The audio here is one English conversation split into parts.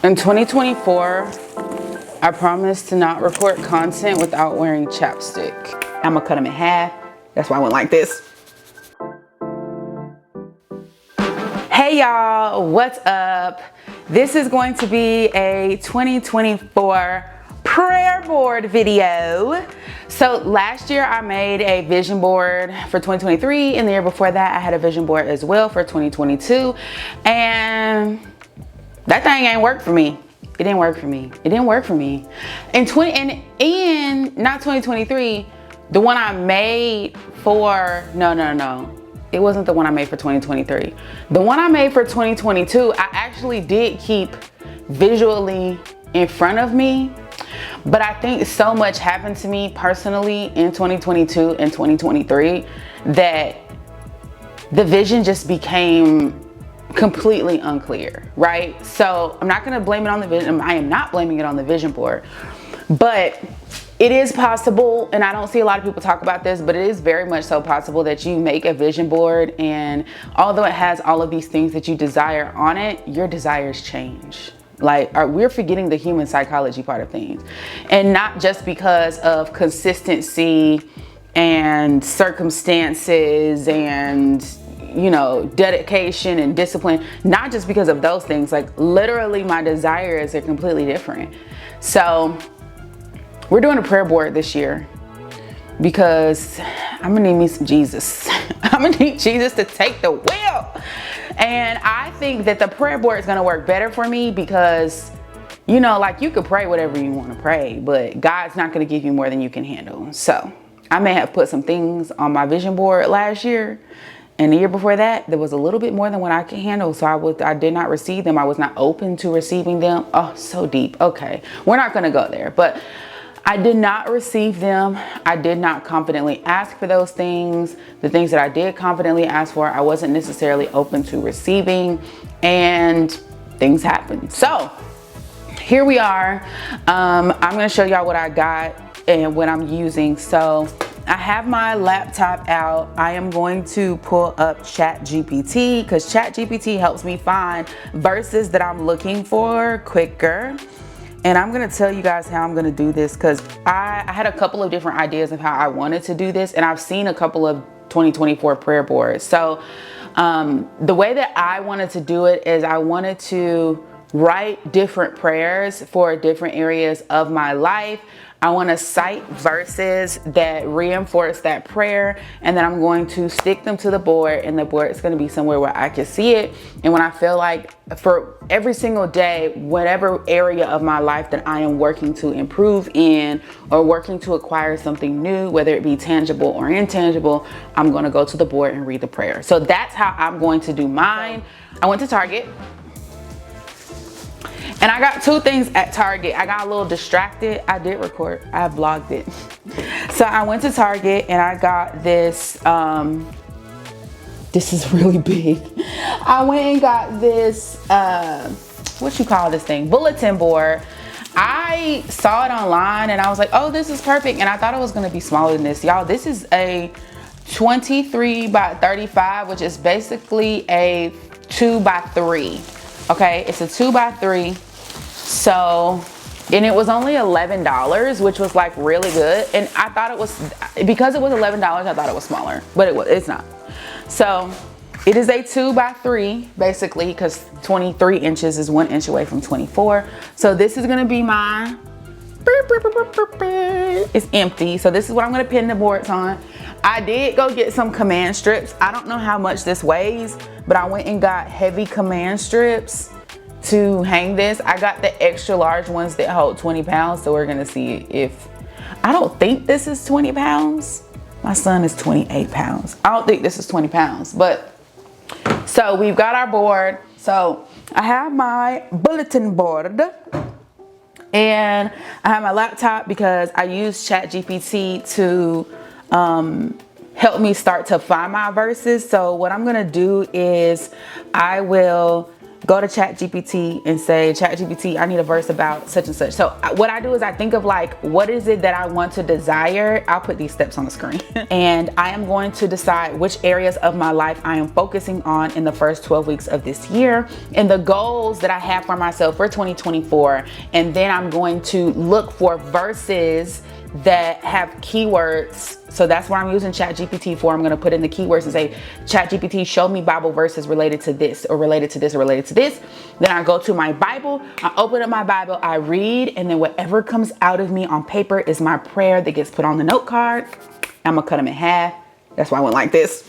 In 2024, I promise to not record content without wearing chapstick. I'm gonna cut them in half. That's why I went like this. Hey y'all, what's up? This is going to be a 2024 prayer board video. So last year I made a vision board for 2023, and the year before that I had a vision board as well for 2022, and that thing ain't work for me. It didn't work for me. It didn't work for me. In not 2023, the one I made for, no. It wasn't the one I made for 2023. The one I made for 2022, I actually did keep visually in front of me, but I think so much happened to me personally in 2022 and 2023 that the vision just became completely unclear, right? So I'm not gonna blame it on the vision. I am not blaming it on the vision board, but it is possible, and I don't see a lot of people talk about this, but it is very much so possible that you make a vision board, and although it has all of these things that you desire on it, your desires change. Like, we're forgetting the human psychology part of things, and not just because of consistency and circumstances and, you know, dedication and discipline, not just because of those things. Like, literally my desires are completely different. So we're doing a prayer board this year because I'm gonna need me some Jesus. I'm gonna need Jesus to take the wheel. And I think that the prayer board is gonna work better for me because, you know, like, you could pray whatever you wanna pray, but God's not gonna give you more than you can handle. So I may have put some things on my vision board last year, and the year before that, there was a little bit more than what I could handle. So I did not receive them. I was not open to receiving them. Oh, so deep. Okay, we're not gonna go there. But I did not receive them. I did not confidently ask for those things. The things that I did confidently ask for, I wasn't necessarily open to receiving, and things happened. So here we are. I'm gonna show y'all what I got and what I'm using. So I have my laptop out. I am going to pull up ChatGPT because ChatGPT helps me find verses that I'm looking for quicker. And I'm gonna tell you guys how I'm gonna do this because I had a couple of different ideas of how I wanted to do this, and I've seen a couple of 2024 prayer boards. So the way that I wanted to do it is I wanted to write different prayers for different areas of my life. I want to cite verses that reinforce that prayer, and then I'm going to stick them to the board, and the board is going to be somewhere where I can see it. And when I feel like, for every single day, whatever area of my life that I am working to improve in or working to acquire something new, whether it be tangible or intangible, I'm going to go to the board and read the prayer. So that's how I'm going to do mine. I went to Target. And I got two things at Target. I got a little distracted. I did record, I vlogged it. So I went to Target and I got this, this is really big. I went and got this, what you call this thing? Bulletin board. I saw it online and I was like, oh, this is perfect. And I thought it was gonna be smaller than this. Y'all, this is a 23 by 35, which is basically a 2 by 3. Okay, it's a 2 by 3. So, and it was only $11, which was like really good. And I thought it was, because it was $11, I thought it was smaller, but it's not. So it is a 2 by 3 basically, because 23 inches is 1 inch away from 24. So this is gonna be my, it's empty. So this is what I'm gonna pin the boards on. I did go get some command strips. I don't know how much this weighs, but I went and got heavy command strips to hang this. I got the extra large ones that hold 20 pounds. So we're gonna see if, I don't think this is 20 pounds. My son is 28 pounds. I don't think this is 20 pounds, but so we've got our board. So I have my bulletin board and I have my laptop because I use ChatGPT to help me start to find my verses. So what I'm gonna do is I will go to ChatGPT and say, ChatGPT, I need a verse about such and such. So what I do is I think of like, what is it that I want to desire? I'll put these steps on the screen. And I am going to decide which areas of my life I am focusing on in the first 12 weeks of this year and the goals that I have for myself for 2024. And then I'm going to look for verses that have keywords. So that's what I'm using ChatGPT for. I'm going to put in the keywords and say, ChatGPT, show me Bible verses related to this or related to this or related to this. Then I go to my Bible, I open up my Bible, I read, and then whatever comes out of me on paper is my prayer that gets put on the note card. I'm going to cut them in half. That's why I went like this.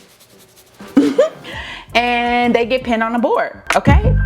And they get pinned on the board. Okay.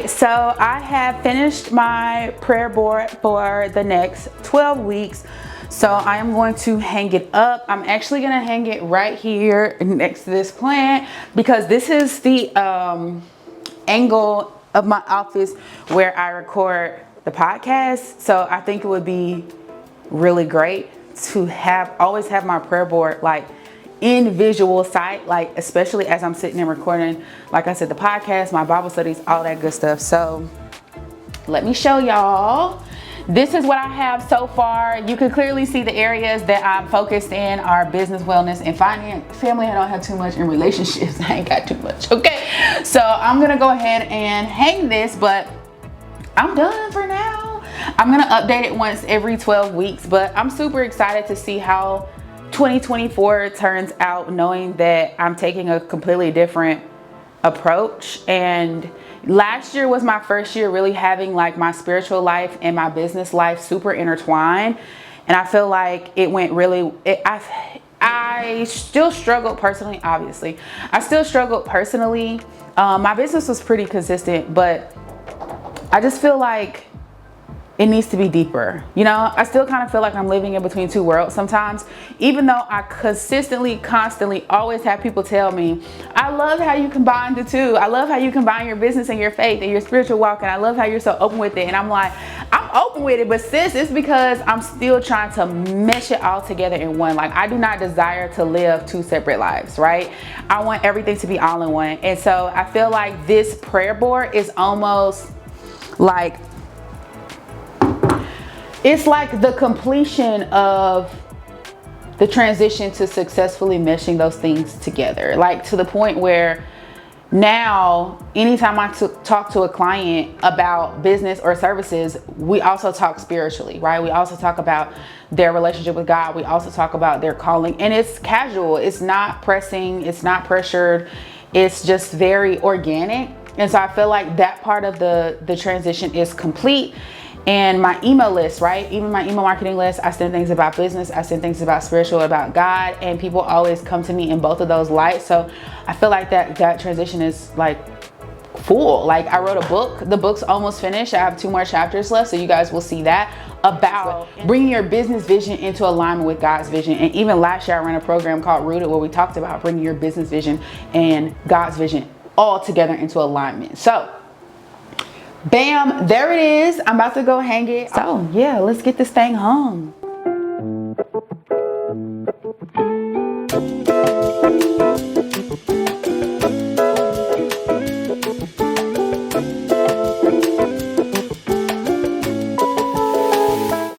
So I have finished my prayer board for the next 12 weeks. So I am going to hang it up. I'm actually going to hang it right here next to this plant because this is the angle of my office where I record the podcast. So I think it would be really great to always have my prayer board like in visual sight, like especially as I'm sitting and recording, like I said, the podcast, my Bible studies, all that good stuff. So let me show y'all. This is what I have so far. You can clearly see the areas that I'm focused in are business, wellness, and finance. Family, I don't have too much, in relationships, I ain't got too much, okay? So I'm gonna go ahead and hang this, but I'm done for now. I'm gonna update it once every 12 weeks, but I'm super excited to see how 2024 turns out, knowing that I'm taking a completely different approach. And last year was my first year really having like my spiritual life and my business life super intertwined. And I feel like it went really, I still struggled personally, obviously. I still struggled personally. My business was pretty consistent, but I just feel like it needs to be deeper. You know, I still kind of feel like I'm living in between two worlds sometimes, even though I consistently, constantly always have people tell me, I love how you combine the two. I love how you combine your business and your faith and your spiritual walk. And I love how you're so open with it. And I'm like, I'm open with it, but sis, it's because I'm still trying to mesh it all together in one. Like, I do not desire to live two separate lives, right? I want everything to be all in one. And so I feel like this prayer board is almost like, it's like the completion of the transition to successfully meshing those things together. Like to the point where now, anytime I talk to a client about business or services, we also talk spiritually, right? We also talk about their relationship with God. We also talk about their calling, and it's casual. It's not pressing. It's not pressured. It's just very organic. And so I feel like that part of the transition is complete. And my email list, right? Even my email marketing list, I send things about business, I send things about spiritual, about God, and people always come to me in both of those lights. So I feel like that transition is like full. Like I wrote a book, the book's almost finished. I have 2 more chapters left, so you guys will see that, about bringing your business vision into alignment with God's vision. And even last year I ran a program called Rooted, where we talked about bringing your business vision and God's vision all together into alignment. So bam, there it is. I'm about to go hang it. So yeah, let's get this thing hung.